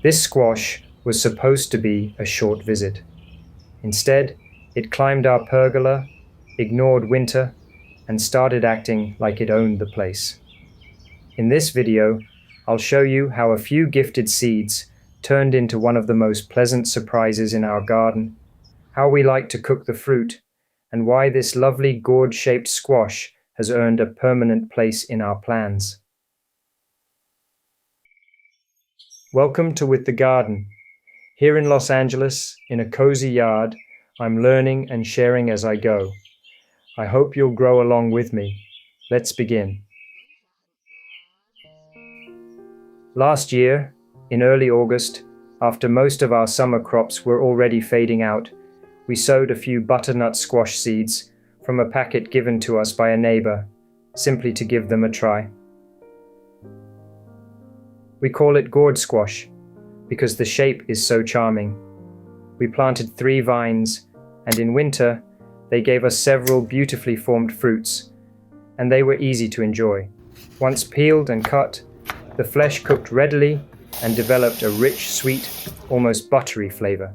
This squash was supposed to be a short visit. Instead, it climbed our pergola, ignored winter, and started acting like it owned the place. In this video, I'll show you how a few gifted seeds turned into one of the most pleasant surprises in our garden, how we like to cook the fruit, and why this lovely gourd-shaped squash has earned a permanent place in our plans. Welcome to With the Garden. Here in Los Angeles, in a cozy yard, I'm learning and sharing as I go. I hope you'll grow along with me. Let's begin. Last year, in early August, after most of our summer crops were already fading out, we sowed a few butternut squash seeds from a packet given to us by a neighbor, simply to give them a try. We call it gourd squash because the shape is so charming. We planted 3 vines, and in winter, they gave us several beautifully formed fruits, and they were easy to enjoy. Once peeled and cut, the flesh cooked readily and developed a rich, sweet, almost buttery flavor.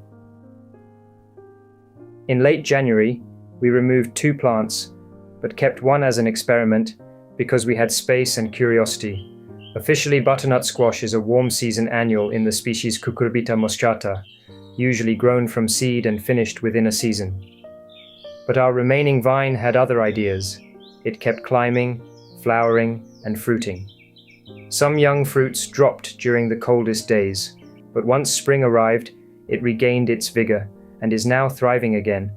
In late January, we removed 2 plants, but kept one as an experiment because we had space and curiosity. Officially, butternut squash is a warm season annual in the species Cucurbita moschata, usually grown from seed and finished within a season. But our remaining vine had other ideas. It kept climbing, flowering, and fruiting. Some young fruits dropped during the coldest days, but once spring arrived, it regained its vigor and is now thriving again,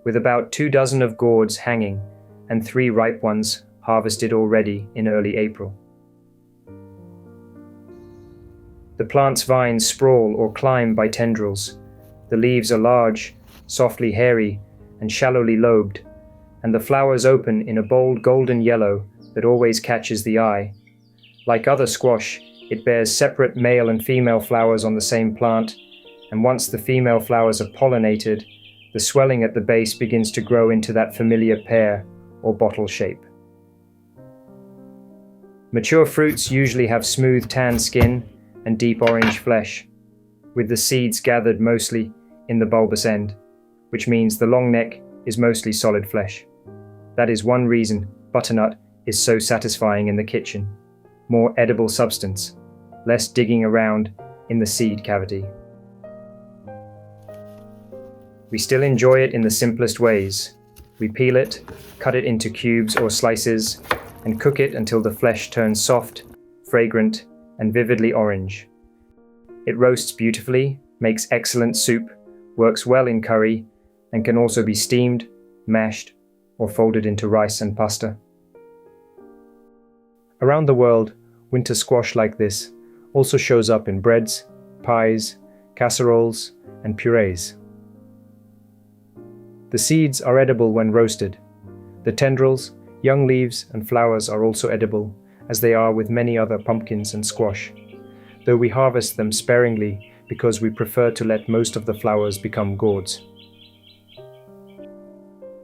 with about 2 dozen of gourds hanging and 3 ripe ones harvested already in early April. The plant's vines sprawl or climb by tendrils. The leaves are large, softly hairy, and shallowly lobed, and the flowers open in a bold golden yellow that always catches the eye. Like other squash, it bears separate male and female flowers on the same plant, and once the female flowers are pollinated, the swelling at the base begins to grow into that familiar pear or bottle shape. Mature fruits usually have smooth tan skin and deep orange flesh, with the seeds gathered mostly in the bulbous end, which means the long neck is mostly solid flesh. That is one reason butternut is so satisfying in the kitchen. More edible substance, less digging around in the seed cavity. We still enjoy it in the simplest ways. We peel it, cut it into cubes or slices, and cook it until the flesh turns soft, fragrant, and vividly orange. It roasts beautifully, makes excellent soup, works well in curry, and can also be steamed, mashed, or folded into rice and pasta. Around the world, winter squash like this also shows up in breads, pies, casseroles, and purees. The seeds are edible when roasted. The tendrils, young leaves, and flowers are also edible, as they are with many other pumpkins and squash, though we harvest them sparingly because we prefer to let most of the flowers become gourds.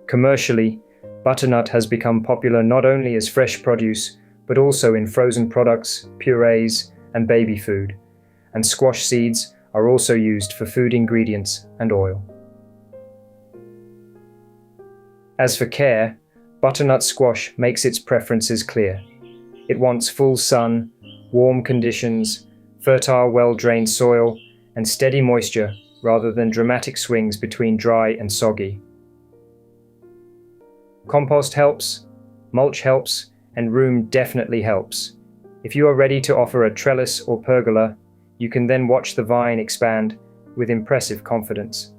Commercially, butternut has become popular not only as fresh produce, but also in frozen products, purees, and baby food, and squash seeds are also used for food ingredients and oil. As for care, butternut squash makes its preferences clear. It wants full sun, warm conditions, fertile, well-drained soil, and steady moisture rather than dramatic swings between dry and soggy. Compost helps, mulch helps, and room definitely helps. If you are ready to offer a trellis or pergola, you can then watch the vine expand with impressive confidence.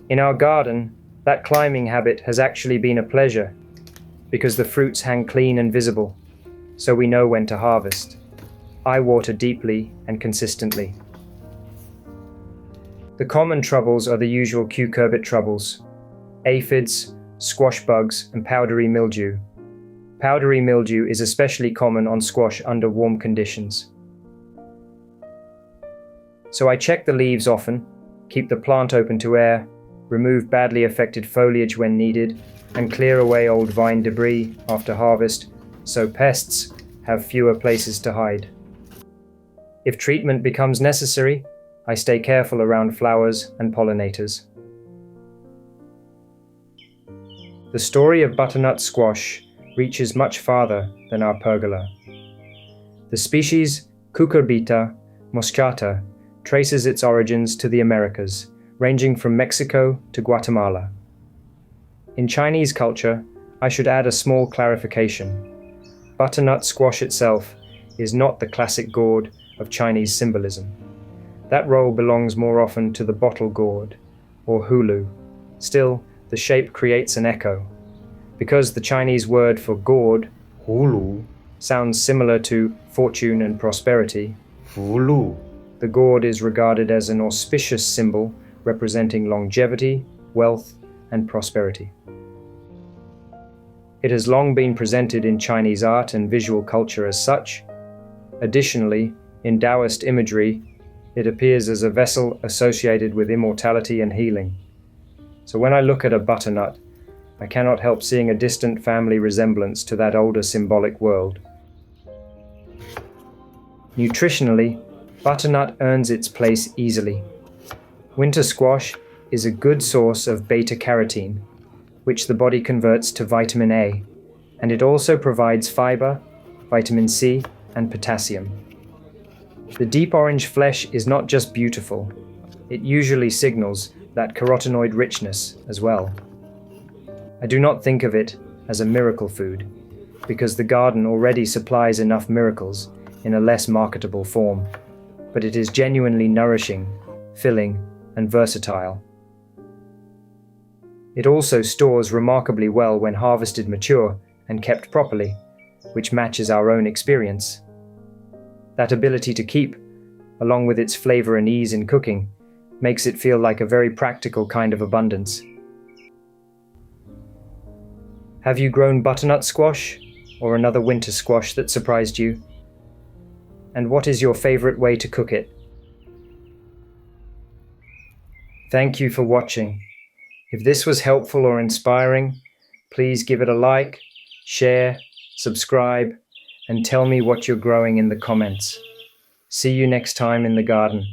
In our garden, that climbing habit has actually been a pleasure, because the fruits hang clean and visible, so we know when to harvest. I water deeply and consistently. The common troubles are the usual cucurbit troubles: aphids, squash bugs, and powdery mildew. Powdery mildew is especially common on squash under warm conditions. So I check the leaves often, keep the plant open to air, remove badly affected foliage when needed, and clear away old vine debris after harvest so pests have fewer places to hide. If treatment becomes necessary, I stay careful around flowers and pollinators. The story of butternut squash reaches much farther than our pergola. The species Cucurbita moschata traces its origins to the Americas, ranging from Mexico to Guatemala. In Chinese culture, I should add a small clarification. Butternut squash itself is not the classic gourd of Chinese symbolism. That role belongs more often to the bottle gourd, or hulu. Still, the shape creates an echo. Because the Chinese word for gourd, hulu, sounds similar to fortune and prosperity, hulu, the gourd is regarded as an auspicious symbol representing longevity, wealth, and prosperity. It has long been presented in Chinese art and visual culture as such. Additionally, in Taoist imagery, it appears as a vessel associated with immortality and healing. So when I look at a butternut, I cannot help seeing a distant family resemblance to that older symbolic world. Nutritionally, butternut earns its place easily. Winter squash is a good source of beta-carotene, which the body converts to vitamin A, and it also provides fiber, vitamin C, and potassium. The deep orange flesh is not just beautiful, it usually signals that carotenoid richness as well. I do not think of it as a miracle food, because the garden already supplies enough miracles in a less marketable form, but it is genuinely nourishing, filling, and versatile. It also stores remarkably well when harvested mature and kept properly, which matches our own experience. That ability to keep, along with its flavor and ease in cooking, makes it feel like a very practical kind of abundance. Have you grown butternut squash, or another winter squash that surprised you? And what is your favorite way to cook it? Thank you for watching. If this was helpful or inspiring, please give it a like, share, subscribe, and tell me what you're growing in the comments. See you next time in the garden.